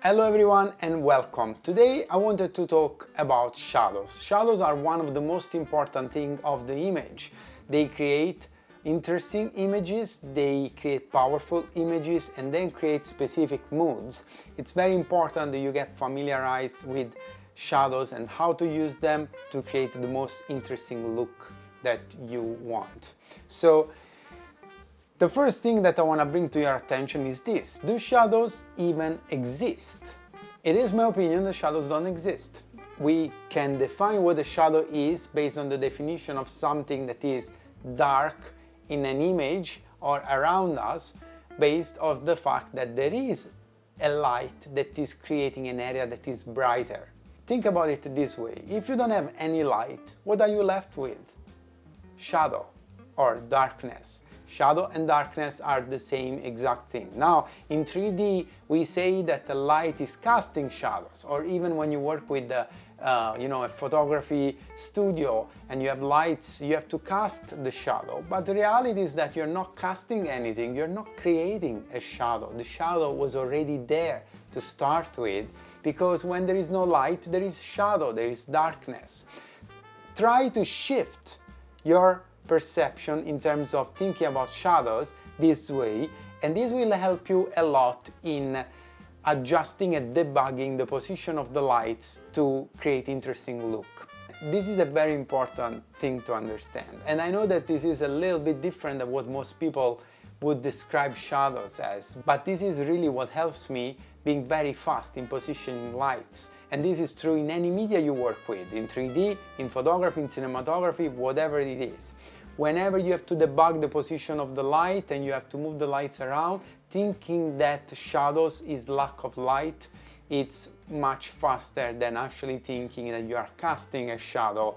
Hello everyone and welcome. Today I wanted to talk about shadows. Shadows are one of the most important things of the image. They create interesting images, they create powerful images and then create specific moods. It's very important that you get familiarized with shadows and how to use them to create the most interesting look that you want. So the first thing that I want to bring to your attention is this. Do shadows even exist? It is my opinion that shadows don't exist. We can define what a shadow is based on the definition of something that is dark in an image or around us, based on the fact that there is a light that is creating an area that is brighter. Think about it this way. If you don't have any light, what are you left with? Shadow or darkness. Shadow and darkness are the same exact thing. Now, in 3D, we say that the light is casting shadows, or even when you work with a photography studio and you have lights, you have to cast the shadow. But the reality is that you're not casting anything, you're not creating a shadow. The shadow was already there to start with, because when there is no light, there is shadow, there is darkness. Try to shift your perception in terms of thinking about shadows this way, and this will help you a lot in adjusting and debugging the position of the lights to create interesting look. This is a very important thing to understand, and I know that this is a little bit different than what most people would describe shadows as, but this is really what helps me being very fast in positioning lights. And this is true in any media you work with, in 3D, in photography, in cinematography, whatever it is. Whenever you have to debug the position of the light and you have to move the lights around, thinking that shadows is lack of light, it's much faster than actually thinking that you are casting a shadow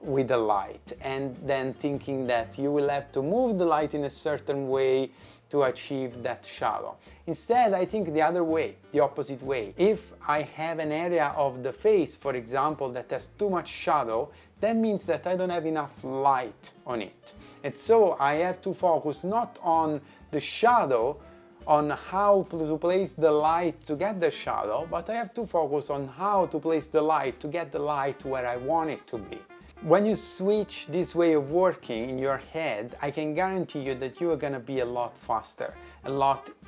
with the light, and then thinking that you will have to move the light in a certain way to achieve that shadow. Instead, I think the other way, the opposite way. If I have an area of the face, for example, that has too much shadow, that means that I don't have enough light on it. And so I have to focus not on the shadow, on how to place the light to get the shadow, but I have to focus on how to place the light to get the light where I want it to be. When you switch this way of working in your head, I can guarantee you that you are going to be a lot faster.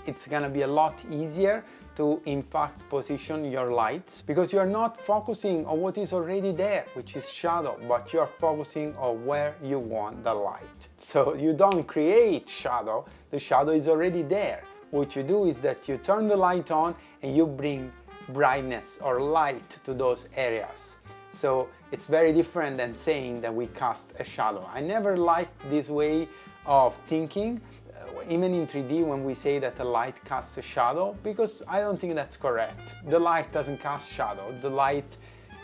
It's going to be a lot easier to in fact position your lights, because you're not focusing on what is already there, which is shadow, but you're focusing on where you want the light. So you don't create shadow, the shadow is already there. What you do is that you turn the light on and you bring brightness or light to those areas. So it's very different than saying that we cast a shadow. I never liked this way of thinking, even in 3D when we say that a light casts a shadow, because I don't think that's correct. The light doesn't cast shadow. The light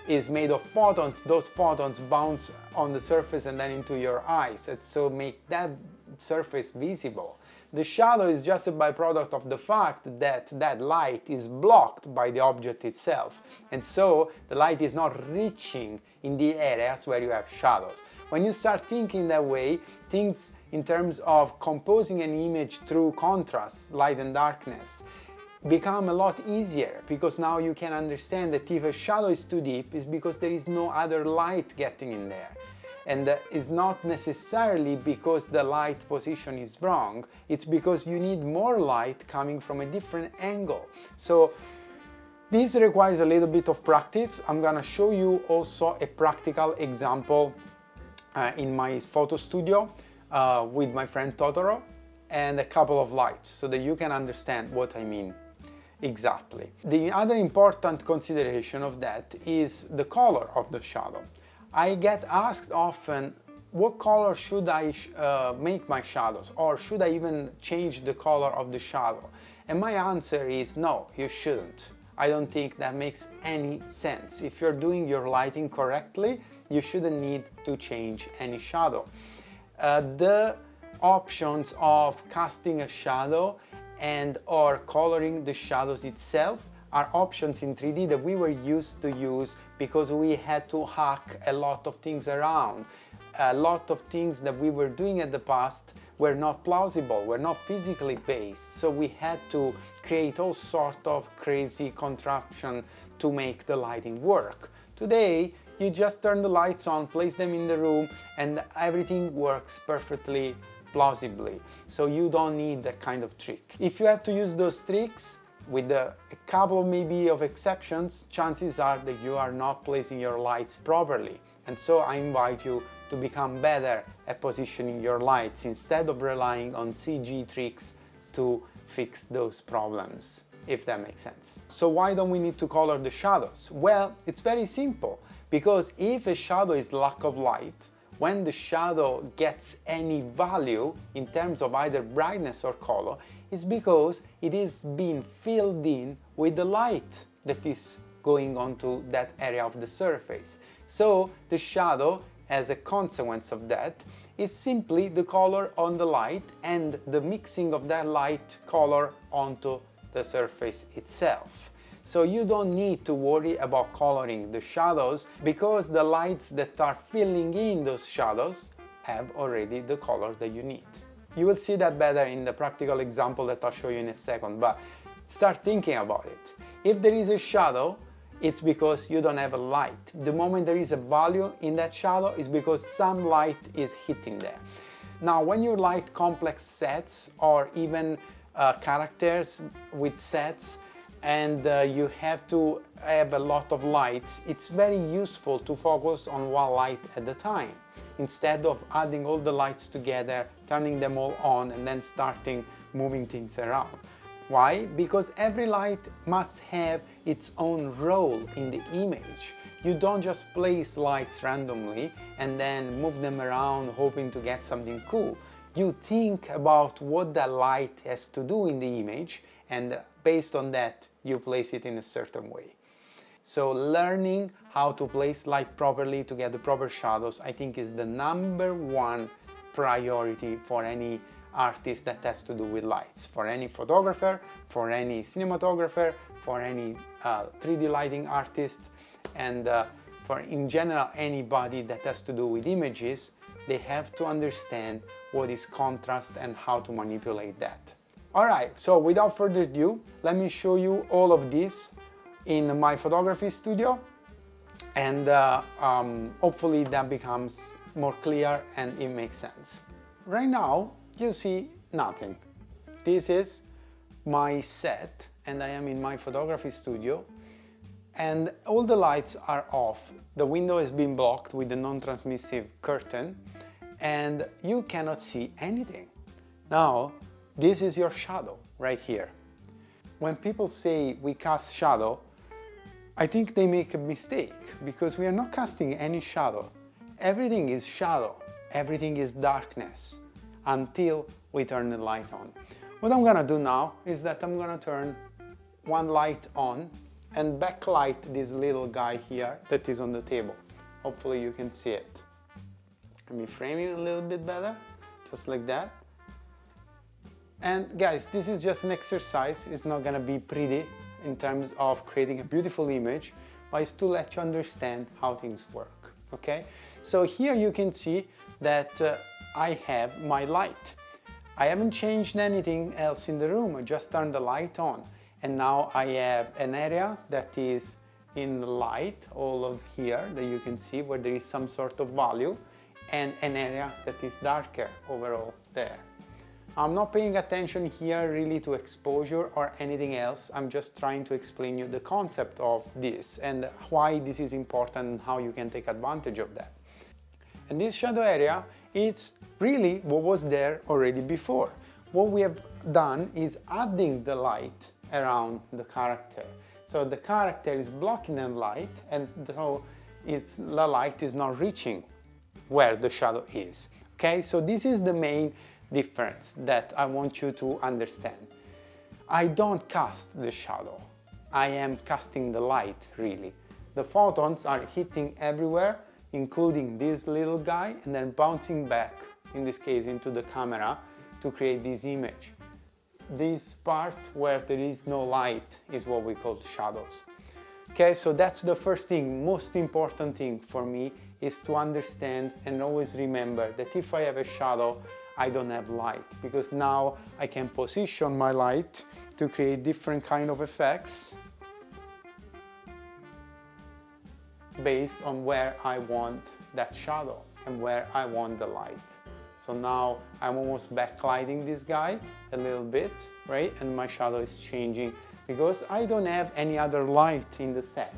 is made of photons. Those photons bounce on the surface and then into your eyes, and so make that surface visible. The shadow is just a byproduct of the fact that that light is blocked by the object itself, and so the light is not reaching in the areas where you have shadows. When you start thinking that way, things in terms of composing an image through contrast, light and darkness, become a lot easier, because now you can understand that if a shadow is too deep, it's because there is no other light getting in there. And it's not necessarily because the light position is wrong, it's because you need more light coming from a different angle. So this requires a little bit of practice. I'm gonna show you also a practical example in my photo studio with my friend Totoro, and a couple of lights so that you can understand what I mean exactly. The other important consideration of that is the color of the shadow. I get asked often, what color should I make my shadows, or should I even change the color of the shadow? And my answer is no, you shouldn't. I don't think that makes any sense. If you're doing your lighting correctly, you shouldn't need to change any shadow. The options of casting a shadow and or coloring the shadows itself are options in 3D that we were used to use because we had to hack a lot of things around. a lot of things that we were doing in the past were not plausible, were not physically based. So we had to create all sort of crazy contraption to make the lighting work. Today, you just turn the lights on, place them in the room, and everything works perfectly plausibly. So you don't need that kind of trick. If you have to use those tricks, with a couple maybe of exceptions, chances are that you are not placing your lights properly. And so I invite you to become better at positioning your lights instead of relying on CG tricks to fix those problems, if that makes sense. So why don't we need to color the shadows? Well, it's very simple, because if a shadow is lack of light, when the shadow gets any value in terms of either brightness or color, it's because it is being filled in with the light that is going onto that area of the surface. So the shadow, as a consequence of that, is simply the color on the light and the mixing of that light color onto the surface itself. So you don't need to worry about coloring the shadows, because the lights that are filling in those shadows have already the color that you need. You will see that better in the practical example that I'll show you in a second, but start thinking about it. If there is a shadow, it's because you don't have a light. The moment there is a value in that shadow is because some light is hitting there. Now, when you light complex sets or even characters with sets, and you have to have a lot of light, it's very useful to focus on one light at a time, instead of adding all the lights together, turning them all on, and then starting moving things around. Why? Because every light must have its own role in the image. You don't just place lights randomly and then move them around hoping to get something cool. You think about what that light has to do in the image, and based on that, you place it in a certain way. So learning how to place light properly to get the proper shadows, I think, is the #1 priority for any artist that has to do with lights, for any photographer, for any cinematographer, for any 3D lighting artist, and for in general anybody that has to do with images. They have to understand what is contrast and how to manipulate that. Alright, so without further ado, let me show you all of this in my photography studio, and hopefully that becomes more clear and it makes sense. Right now, you see nothing. This is my set, and I am in my photography studio, and all the lights are off. The window has been blocked with a non-transmissive curtain, and you cannot see anything. Now, this is your shadow right here. When people say we cast shadow, I think they make a mistake, because we are not casting any shadow. Everything is shadow, everything is darkness, until we turn the light on. What I'm gonna do now is that I'm gonna turn one light on and backlight this little guy here that is on the table. Hopefully you can see it. Let me frame it a little bit better, just like that. And guys, this is just an exercise. It's not gonna be pretty in terms of creating a beautiful image, but it's to let you understand how things work, okay? So here you can see that I have my light. I haven't changed anything else in the room, I just turned the light on. And now I have an area that is in light, all of here, that you can see where there is some sort of value, and an area that is darker overall there. I'm not paying attention here really to exposure or anything else. I'm just trying to explain you the concept of this and why this is important and how you can take advantage of that. And this shadow area is really what was there already before. What we have done is adding the light around the character. So the character is blocking the light, and so the light is not reaching where the shadow is. Okay, so this is the main difference that I want you to understand. I don't cast the shadow, I am casting the light, really. The photons are hitting everywhere, including this little guy, and then bouncing back, in this case into the camera, to create this image. This part where there is no light is what we call shadows. Okay, so that's the first thing, most important thing for me is to understand and always remember that if I have a shadow, I don't have light, because now I can position my light to create different kind of effects based on where I want that shadow and where I want the light. So now I'm almost backlighting this guy a little bit, right? And my shadow is changing because I don't have any other light in the set.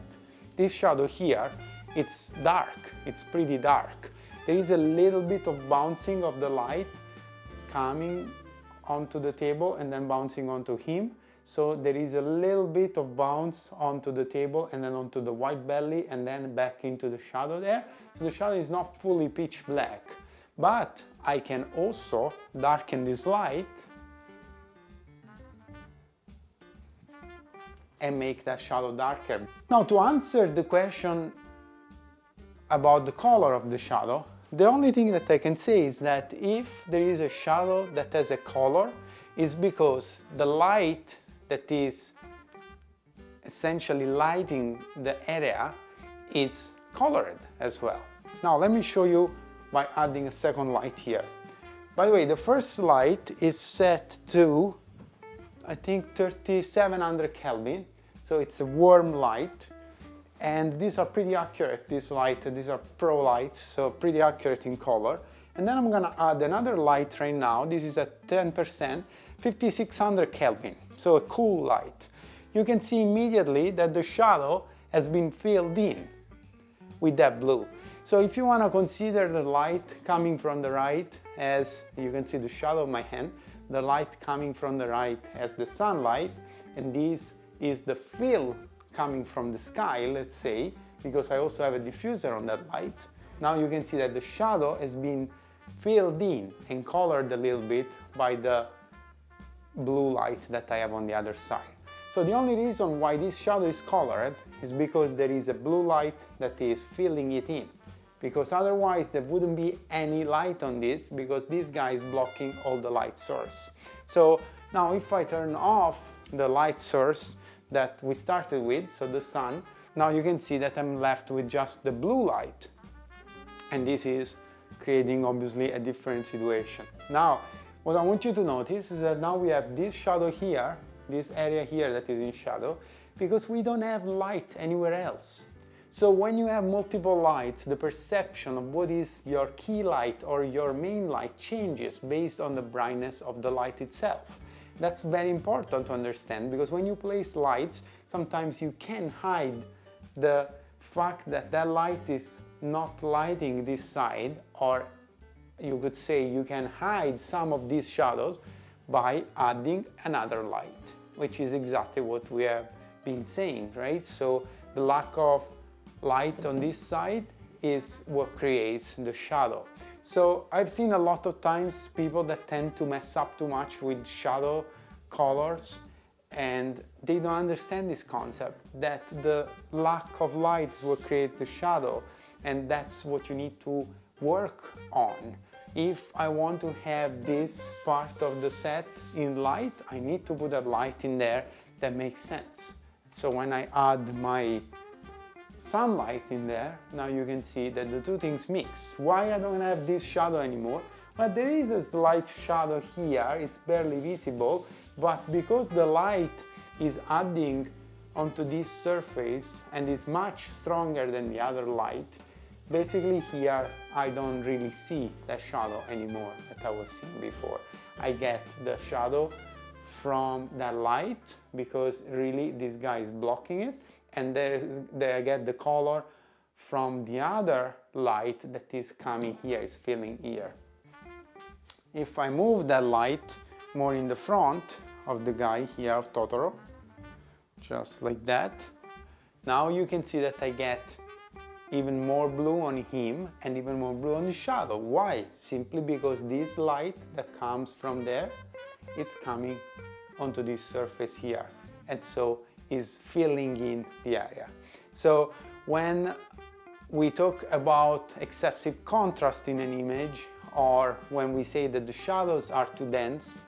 This shadow here, it's dark, it's pretty dark. There is a little bit of bouncing of the light coming onto the table and then bouncing onto him. So there is a little bit of bounce onto the table and then onto the white belly and then back into the shadow there. So the shadow is not fully pitch black, but I can also darken this light and make that shadow darker. Now, to answer the question about the color of the shadow, the only thing that I can say is that if there is a shadow that has a color, it's because the light that is essentially lighting the area is colored as well. Now let me show you by adding a second light here. By the way, the first light is set to, I think, 3700 Kelvin, so it's a warm light, and these are pretty accurate, these are pro lights, so pretty accurate in color. And then I'm gonna add another light right now. This is at 10%, 5600 Kelvin, so a cool light. You can see immediately that the shadow has been filled in with that blue. So if you want to consider the light coming from the right as, you can see the shadow of my hand, the light coming from the right as the sunlight, and this is the fill coming from the sky, let's say, because I also have a diffuser on that light. Now you can see that the shadow has been filled in and colored a little bit by the blue light that I have on the other side. So the only reason why this shadow is colored is because there is a blue light that is filling it in, because otherwise there wouldn't be any light on this, because this guy is blocking all the light source. So now if I turn off the light source that we started with, so the sun, now you can see that I'm left with just the blue light, and this is creating obviously a different situation. Now what I want you to notice is that now we have this shadow here, this area here that is in shadow, because we don't have light anywhere else. So when you have multiple lights, the perception of what is your key light or your main light changes based on the brightness of the light itself. That's very important to understand, because when you place lights, sometimes you can hide the fact that that light is not lighting this side, or you could say you can hide some of these shadows by adding another light, which is exactly what we have been saying, right? So the lack of light on this side is what creates the shadow. So I've seen a lot of times people that tend to mess up too much with shadow colors, and they don't understand this concept, that the lack of light is what creates the shadow, and that's what you need to work on. If I want to have this part of the set in light, I need to put a light in there that makes sense. So when I add my sunlight in there, now you can see that the two things mix. Why I don't have this shadow anymore? But there is a slight shadow here, it's barely visible, but because the light is adding onto this surface and is much stronger than the other light, basically here I don't really see that shadow anymore that I was seeing before. I get the shadow from that light because really this guy is blocking it, and there I get the color from the other light that is coming here, is filling here. If I move that light more in the front of the guy here, of Totoro, just like that, now you can see that I get even more blue on him and even more blue on the shadow. Why? Simply because this light that comes from there, it's coming onto this surface here, and so is filling in the area. So when we talk about excessive contrast in an image, or when we say that the shadows are too dense,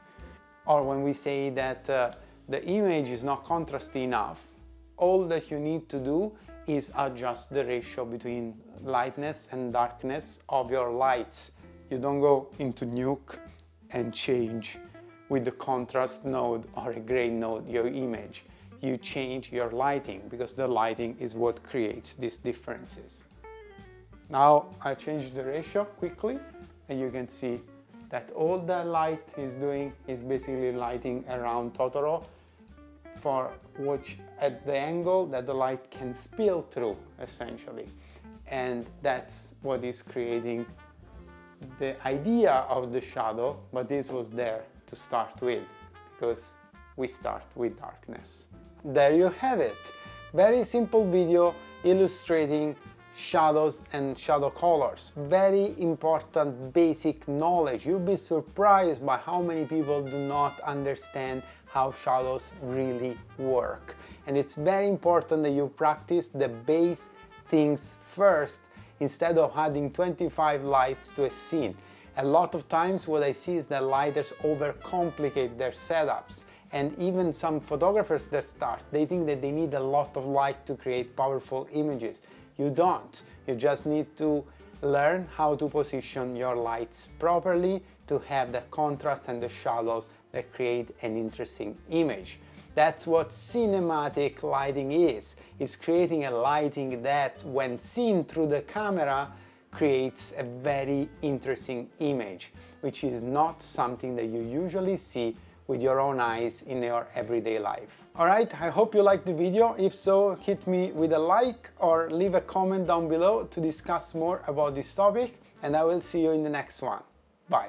or when we say that the image is not contrasty enough, all that you need to do is adjust the ratio between lightness and darkness of your lights. You don't go into Nuke and change with the contrast node or a gray node your image. You change your lighting, because the lighting is what creates these differences. Now I change the ratio quickly, and you can see that all the light is doing is basically lighting around Totoro for which at the angle that the light can spill through, essentially. And that's what is creating the idea of the shadow, but this was there to start with, because we start with darkness. There you have it. Very simple video illustrating shadows and shadow colors. Very important basic knowledge. You'll be surprised by how many people do not understand how shadows really work. And it's very important that you practice the base things first instead of adding 25 lights to a scene. A lot of times what I see is that lighters overcomplicate their setups, and even some photographers that start, they think that they need a lot of light to create powerful images. You don't. You just need to learn how to position your lights properly to have the contrast and the shadows that create an interesting image. That's what cinematic lighting is. It's creating a lighting that, when seen through the camera, creates a very interesting image, which is not something that you usually see with your own eyes in your everyday life. Alright, I hope you liked the video. If so, hit me with a like or leave a comment down below to discuss more about this topic, and I will see you in the next one. Bye.